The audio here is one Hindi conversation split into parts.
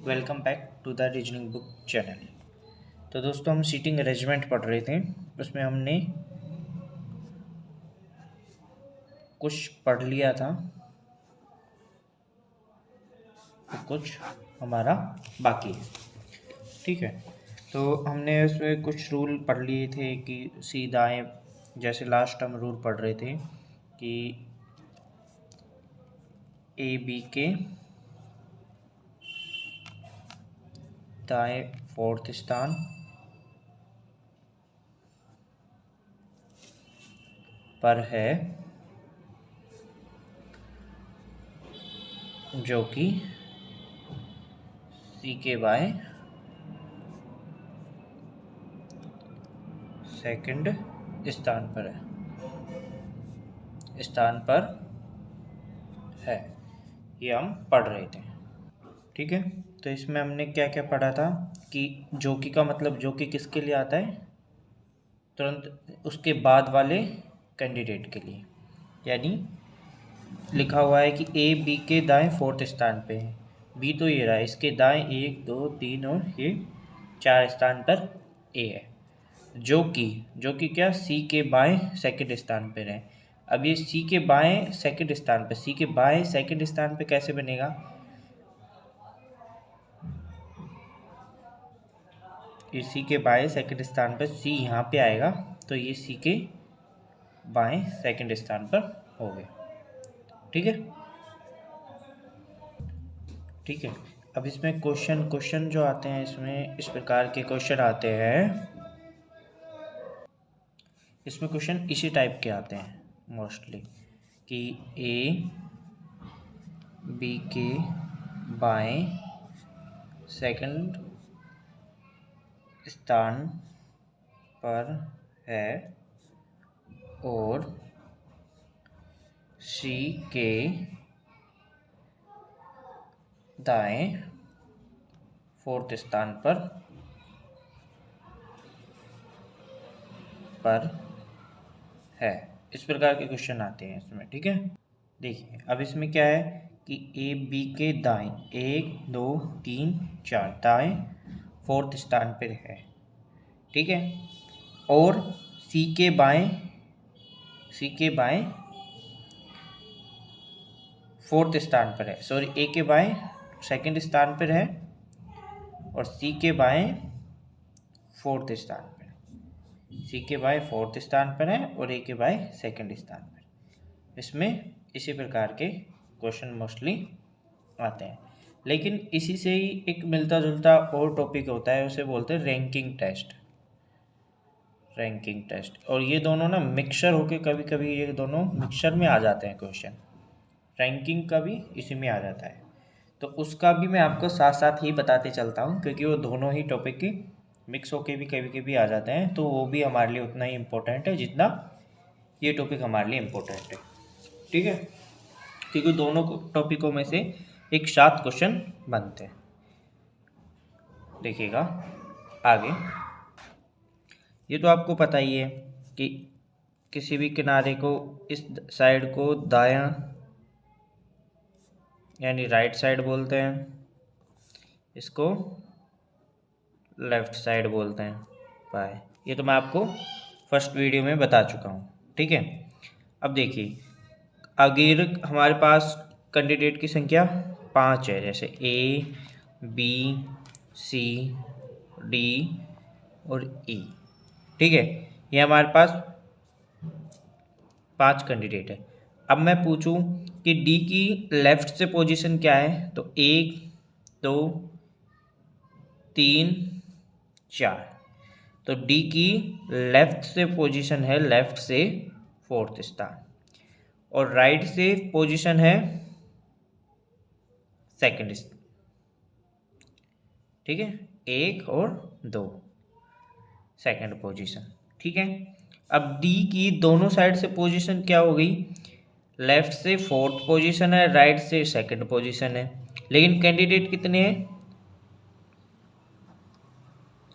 Welcome back to the reasoning book channel. तो दोस्तों हम सीटिंग अरेंजमेंट पढ़ रहे थे, उसमें हमने कुछ पढ़ लिया था तो कुछ हमारा बाकी है। ठीक है, तो हमने उसमें कुछ रूल पढ़ लिए थे कि सीधाएँ, जैसे लास्ट हम रूल पढ़ रहे थे कि ए बी के दाएं फोर्थ स्थान पर है जो कि सी के बाएं सेकंड स्थान पर है, ये हम पढ़ रहे थे। ठीक है, तो इसमें हमने क्या क्या पढ़ा था कि जोकि का मतलब जोकि किसके लिए आता है, तुरंत उसके बाद वाले कैंडिडेट के लिए। यानी लिखा हुआ है कि ए बी के दाएं फोर्थ स्थान पे है, बी तो ये रहा, इसके दाएं 1 2 3 और ये 4 स्थान पर ए है। जो कि क्या सी के बाएं सेकंड स्थान पर है। अब ये सी के बाएं सेकंड स्थान पर, सी के बाएं सेकंड स्थान पे कैसे बनेगा, सी के बाएं सेकंड स्थान पर सी यहाँ पे आएगा, तो ये सी के बाएं सेकंड स्थान पर हो गया। ठीक है, ठीक है। अब इसमें क्वेश्चन जो आते हैं, इसमें इस प्रकार के क्वेश्चन आते हैं, इसमें क्वेश्चन इसी टाइप के आते हैं मोस्टली कि ए बी के बाएं सेकंड स्थान पर है और सी के दाएं फोर्थ स्थान पर है। इस प्रकार के क्वेश्चन आते हैं इसमें। ठीक है, देखिए अब इसमें क्या है कि ए बी के दाएं 1 2 3 4 दाएं फोर्थ स्थान पर है। ठीक है, और सी के बाएं फोर्थ स्थान पर है, सॉरी ए के बाएं सेकंड स्थान पर है और सी के बाएं फोर्थ स्थान पर है। सी के बाएं फोर्थ स्थान पर है और ए के बाएं सेकंड स्थान पर। इसमें इसी प्रकार के क्वेश्चन मोस्टली आते हैं, लेकिन इसी से ही एक मिलता जुलता और टॉपिक होता है, उसे बोलते हैं रैंकिंग टेस्ट। और ये दोनों ना मिक्सर होके कभी कभी ये दोनों मिक्सर में आ जाते हैं क्वेश्चन, रैंकिंग का भी इसी में आ जाता है। तो उसका भी मैं आपको साथ साथ ही बताते चलता हूँ, क्योंकि वो दोनों ही टॉपिक की मिक्स होके भी कभी कभी आ जाते हैं, तो वो भी हमारे लिए उतना ही इम्पोर्टेंट है जितना ये टॉपिक हमारे लिए इम्पोर्टेंट है। ठीक है, क्योंकि दोनों टॉपिकों में से एक साथ क्वेश्चन बनते हैं। देखिएगा आगे, ये तो आपको पता ही है कि किसी भी किनारे को इस साइड को दायां यानी राइट साइड बोलते हैं, इसको लेफ्ट साइड बोलते हैं बाय। ये तो मैं आपको फर्स्ट वीडियो में बता चुका हूँ। ठीक है, अब देखिए अगर हमारे पास कैंडिडेट की संख्या 5 है, जैसे ए बी सी डी और ई। ठीक है, ये हमारे पास 5 कैंडिडेट है। अब मैं पूछूं कि डी की लेफ्ट से पोजीशन क्या है, तो 1 2 3 4। तो डी की लेफ्ट से पोजीशन है, लेफ्ट से फोर्थ स्थान, और राइट से पोजीशन है सेकंड। ठीक है, 1 और 2 सेकंड पोजीशन। ठीक है, अब डी की दोनों साइड से पोजीशन क्या हो गई, लेफ्ट से फोर्थ पोजीशन है, राइट से सेकंड पोजीशन है, लेकिन कैंडिडेट कितने हैं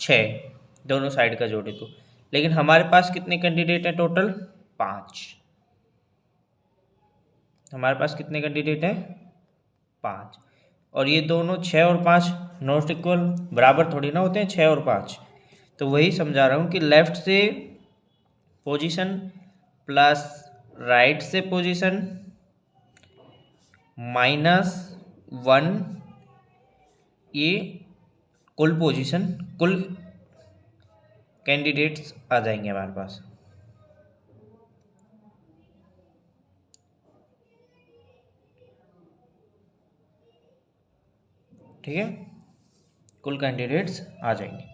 6 दोनों साइड का जोड़े तो। लेकिन हमारे पास कितने कैंडिडेट हैं टोटल 5। हमारे पास कितने कैंडिडेट हैं 5, और ये दोनों 6 और 5 नॉट इक्वल, बराबर थोड़ी ना होते हैं 6 और 5। तो वही समझा रहा हूँ कि लेफ्ट से पोजीशन प्लस राइट से पोजीशन -1, ये कुल पोजीशन, कुल कैंडिडेट्स आ जाएंगे हमारे पास। ठीक है, कुल कैंडिडेट्स आ जाएंगे।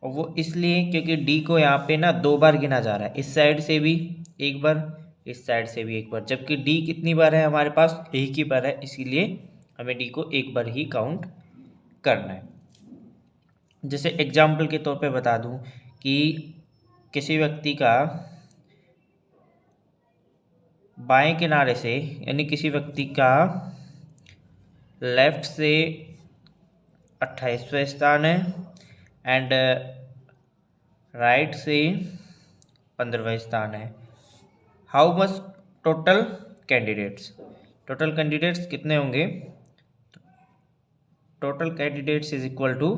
और वो इसलिए क्योंकि डी को यहाँ पे ना 2 बार गिना जा रहा है, इस साइड से भी एक बार, इस साइड से भी एक बार, जबकि डी कितनी बार है हमारे पास, एक ही बार है, इसीलिए हमें डी को एक बार ही काउंट करना है। जैसे एग्जाम्पल के तौर पे बता दूं कि किसी व्यक्ति का बाएं किनारे से, यानी किसी व्यक्ति का लेफ्ट से 28वां स्थान है एंड राइट से 15वां स्थान है। How much total candidates, total candidates कितने होंगे? Total candidates is equal to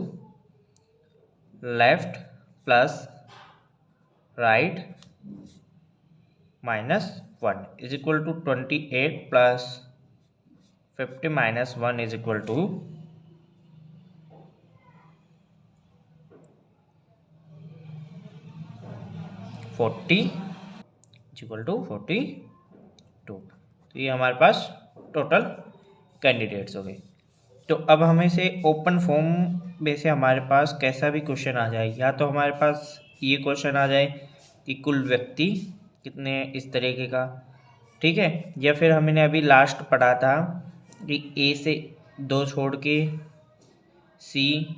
left plus right -1 is equal to 28 plus 50 -1 is equal to 40 equal to 42। तो ये हमारे पास टोटल कैंडिडेट्स हो गए। तो अब हमें से ओपन फॉर्म में से हमारे पास कैसा भी क्वेश्चन आ जाए, या तो हमारे पास ये क्वेश्चन आ जाए कि कुल व्यक्ति कितने हैं, इस तरीके का, ठीक है, या फिर हमने अभी लास्ट पढ़ा था कि ए से 2 छोड़ के सी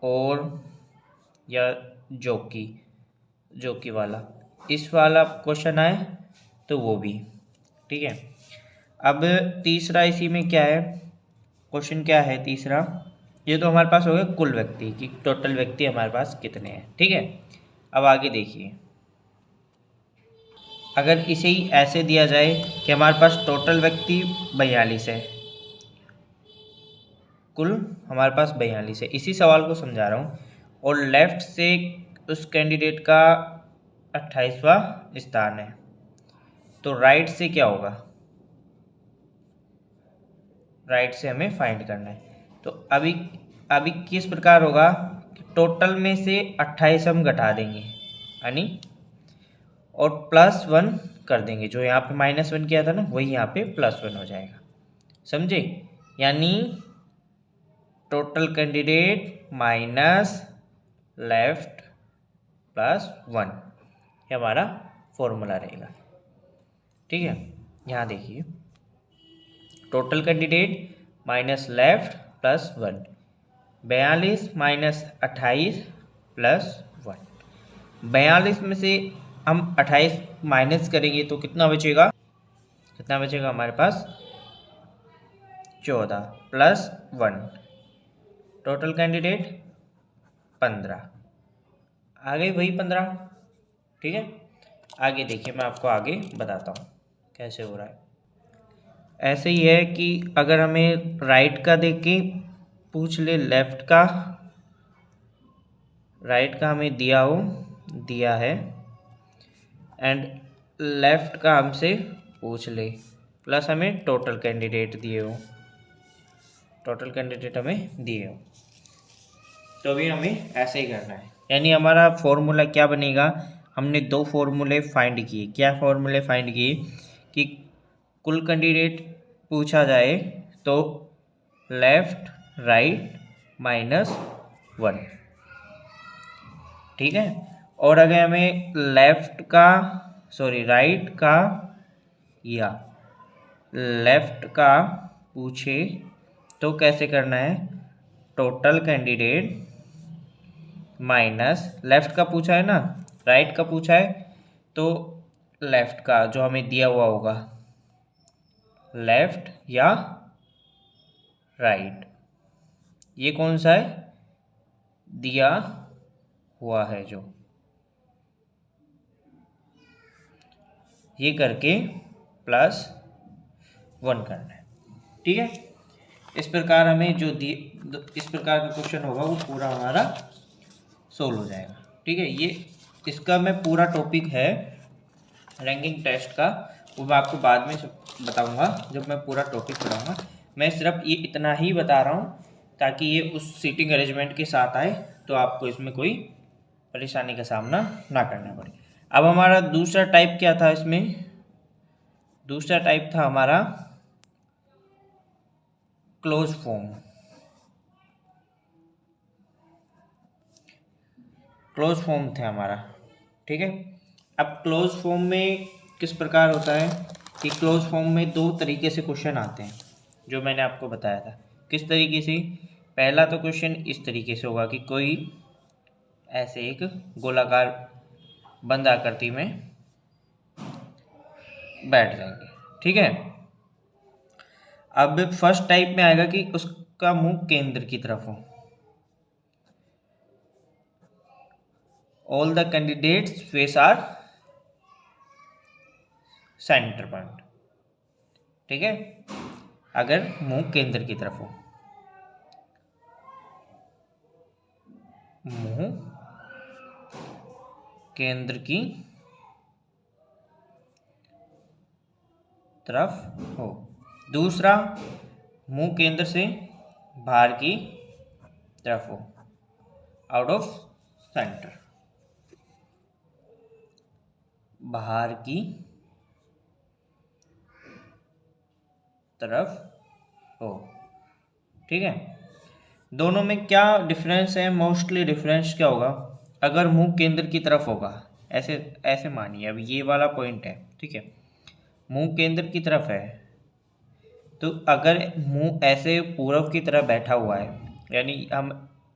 और या जोकी वाला, इस वाला क्वेश्चन आए तो वो भी, ठीक है। अब तीसरा इसी में क्या है, क्वेश्चन क्या है तीसरा, ये तो हमारे पास हो गया कुल व्यक्ति कि टोटल व्यक्ति हमारे पास कितने हैं, ठीक है। अब आगे देखिए, अगर इसे ही ऐसे दिया जाए कि हमारे पास टोटल व्यक्ति 42 है, कुल हमारे पास 42 है, इसी सवाल को समझा रहा हूँ, और लेफ्ट से उस कैंडिडेट का 28वां स्थान है, तो राइट से क्या होगा, राइट से हमें फाइंड करना है। तो अभी किस प्रकार होगा कि टोटल में से 28 हम घटा देंगे, यानी और +1 कर देंगे, जो यहाँ पे -1 किया था ना वही यहाँ पे +1 हो जाएगा, समझे। यानी टोटल कैंडिडेट माइनस लेफ्ट +1, ये हमारा फॉर्मूला रहेगा, ठीक है। यहाँ देखिए, टोटल कैंडिडेट माइनस लेफ्ट +1, 42 - 28 +1, 42 में से हम 28 माइनस करेंगे तो कितना बचेगा, हमारे पास 14 +1, टोटल कैंडिडेट 15, आ गई वही 15, ठीक है। आगे देखिए, मैं आपको आगे बताता हूँ कैसे हो रहा है। ऐसे ही है कि अगर हमें राइट का देख के पूछ ले, राइट का हमें दिया है एंड लेफ्ट का हमसे पूछ ले, प्लस हमें टोटल कैंडिडेट दिए हो, तो अभी हमें ऐसे ही करना है। यानी हमारा फॉर्मूला क्या बनेगा, हमने 2 फॉर्मूले फाइंड किए। क्या फॉर्मूले फाइंड किए कि कुल कैंडिडेट पूछा जाए तो लेफ्ट राइट -1, ठीक है। और अगर हमें राइट का या लेफ्ट का पूछे तो कैसे करना है, टोटल कैंडिडेट माइनस, लेफ्ट का पूछा है ना, राइट का पूछा है तो लेफ्ट का जो हमें दिया हुआ होगा, लेफ्ट या राइट, ये कौन सा है, दिया हुआ है जो, ये करके प्लस 1 करना है। ठीक है, इस प्रकार हमें इस प्रकार का क्वेश्चन होगा वो पूरा हमारा सोल्व हो जाएगा। ठीक है, ये इसका मैं पूरा टॉपिक है रैंकिंग टेस्ट का, वो मैं आपको बाद में बताऊंगा जब मैं पूरा टॉपिक पढ़ाऊंगा। मैं सिर्फ ये इतना ही बता रहा हूँ ताकि ये उस सीटिंग अरेंजमेंट के साथ आए, तो आपको इसमें कोई परेशानी का सामना ना करना पड़े। अब हमारा दूसरा टाइप क्या था, इसमें दूसरा टाइप था हमारा क्लोज फॉर्म। क्लोज फॉर्म था हमारा। ठीक है, अब क्लोज फॉर्म में किस प्रकार होता है कि क्लोज फॉर्म में 2 तरीके से क्वेश्चन आते हैं, जो मैंने आपको बताया था। किस तरीके से? पहला तो क्वेश्चन इस तरीके से होगा कि कोई ऐसे एक गोलाकार बंद आकृति में बैठ जाएंगे। ठीक है, अब फर्स्ट टाइप में आएगा कि उसका मुंह केंद्र की तरफ हो। All the candidates face are center point. ठीक है, अगर मुंह केंद्र की तरफ हो, मुंह केंद्र की तरफ हो। दूसरा, मुंह केंद्र से बाहर की तरफ हो, आउट ऑफ सेंटर, बाहर की तरफ हो। ठीक है, दोनों में क्या डिफरेंस है? मोस्टली डिफरेंस क्या होगा? अगर मुंह केंद्र की तरफ होगा, ऐसे ऐसे मानिए, अब ये वाला पॉइंट है। ठीक है, मुंह केंद्र की तरफ है, तो अगर मुंह ऐसे पूरब की तरफ बैठा हुआ है, यानी हम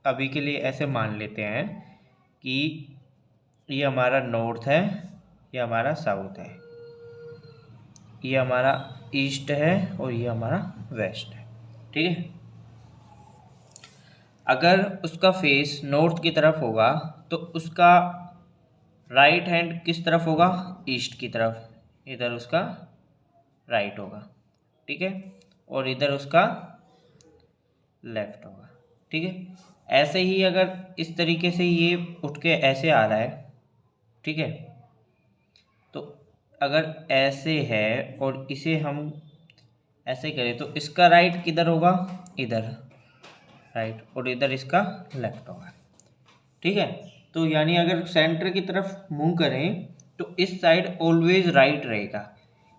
अभी के लिए ऐसे मान लेते हैं कि ये हमारा नॉर्थ है, ये हमारा साउथ है, ये हमारा ईस्ट है और ये हमारा वेस्ट है। ठीक है, अगर उसका फेस नॉर्थ की तरफ होगा तो उसका राइट हैंड किस तरफ होगा? ईस्ट की तरफ, इधर उसका राइट होगा। ठीक है, और इधर उसका लेफ्ट होगा। ठीक है, ऐसे ही अगर इस तरीके से ये उठ के ऐसे आ रहा है, ठीक है, तो अगर ऐसे है और इसे हम ऐसे करें तो इसका राइट किधर होगा? इधर राइट, और इधर इसका लेफ्ट होगा। ठीक है, तो यानी अगर सेंटर की तरफ मूव करें तो इस साइड ऑलवेज राइट रहेगा,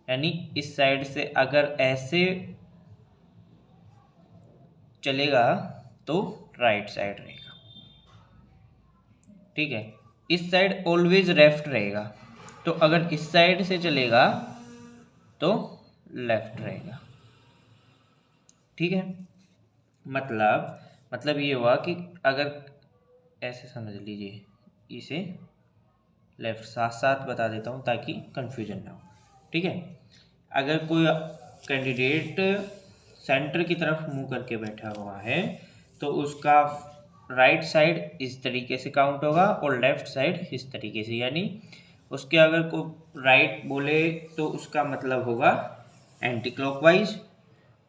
यानी इस साइड से अगर ऐसे चलेगा तो राइट साइड रहेगा। ठीक है, इस साइड ऑलवेज लेफ्ट रहेगा, तो अगर इस साइड से चलेगा तो लेफ्ट रहेगा। ठीक है, मतलब ये हुआ कि अगर ऐसे समझ लीजिए, इसे लेफ्ट साथ साथ बता देता हूँ ताकि कंफ्यूजन ना हो। ठीक है, अगर कोई कैंडिडेट सेंटर की तरफ मुंह करके बैठा हुआ है तो उसका राइट साइड इस तरीके से काउंट होगा और लेफ्ट साइड इस तरीके से, यानी उसके अगर को राइट बोले तो उसका मतलब होगा एंटी क्लॉकवाइज,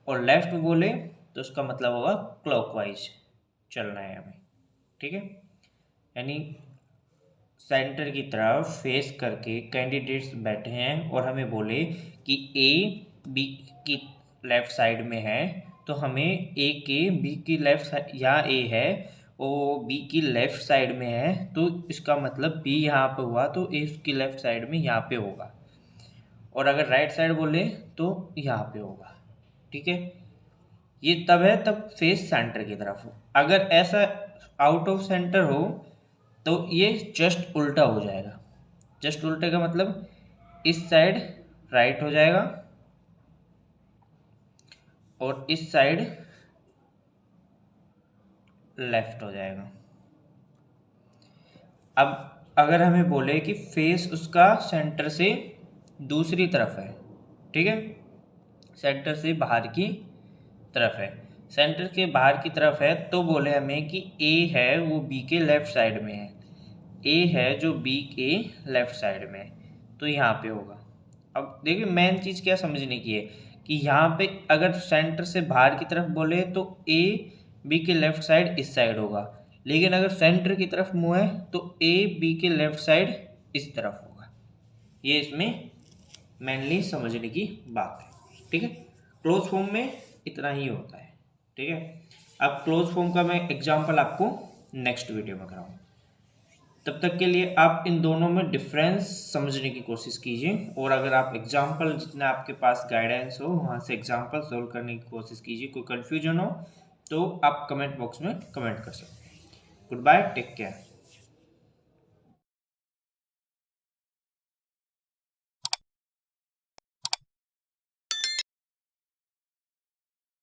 और लेफ्ट बोले तो उसका मतलब होगा क्लॉकवाइज चलना है हमें। ठीक है, यानी सेंटर की तरफ फेस करके कैंडिडेट्स बैठे हैं और हमें बोले कि ए बी की लेफ्ट साइड में है, तो हमें ए के बी की लेफ्ट साइड, यहाँ ए है वो बी की लेफ्ट साइड में है, तो इसका मतलब बी यहाँ पे हुआ तो ए उसकी लेफ्ट साइड में यहाँ पे होगा, और अगर राइट साइड बोले तो यहाँ पे होगा। ठीक है, ये तब है तब फेस सेंटर की तरफ हो। अगर ऐसा आउट ऑफ सेंटर हो तो ये जस्ट उल्टा हो जाएगा। जस्ट उल्टे का मतलब इस साइड राइट हो जाएगा और इस साइड लेफ्ट हो जाएगा। अब अगर हमें बोले कि फेस उसका सेंटर से दूसरी तरफ है, ठीक है, सेंटर से बाहर की तरफ है, सेंटर के बाहर की तरफ है, तो बोले हमें कि ए है वो बी के लेफ्ट साइड में है, ए है जो बी के लेफ्ट साइड में है, तो यहाँ पे होगा। अब देखिए मेन चीज़ क्या समझने की है कि यहाँ पे अगर सेंटर से बाहर की तरफ बोले तो ए बी के लेफ्ट साइड इस साइड होगा, लेकिन अगर सेंटर की तरफ मुँह है तो ए बी के लेफ्ट साइड इस तरफ होगा। ये इसमें मेनली समझने की बात है, ठीक है। क्लोज फॉर्म में इतना ही होता है, ठीक है। अब क्लोज फॉर्म का मैं एग्जांपल आपको नेक्स्ट वीडियो में कराऊँ। तब तक के लिए आप इन दोनों में डिफरेंस समझने की कोशिश कीजिए, और अगर आप एग्जाम्पल जितना आपके पास गाइडेंस हो वहाँ से एग्जाम्पल सोल्व करने की कोशिश कीजिए। कोई कन्फ्यूजन हो तो आप कमेंट बॉक्स में कमेंट कर सकते हैं। Goodbye, take care.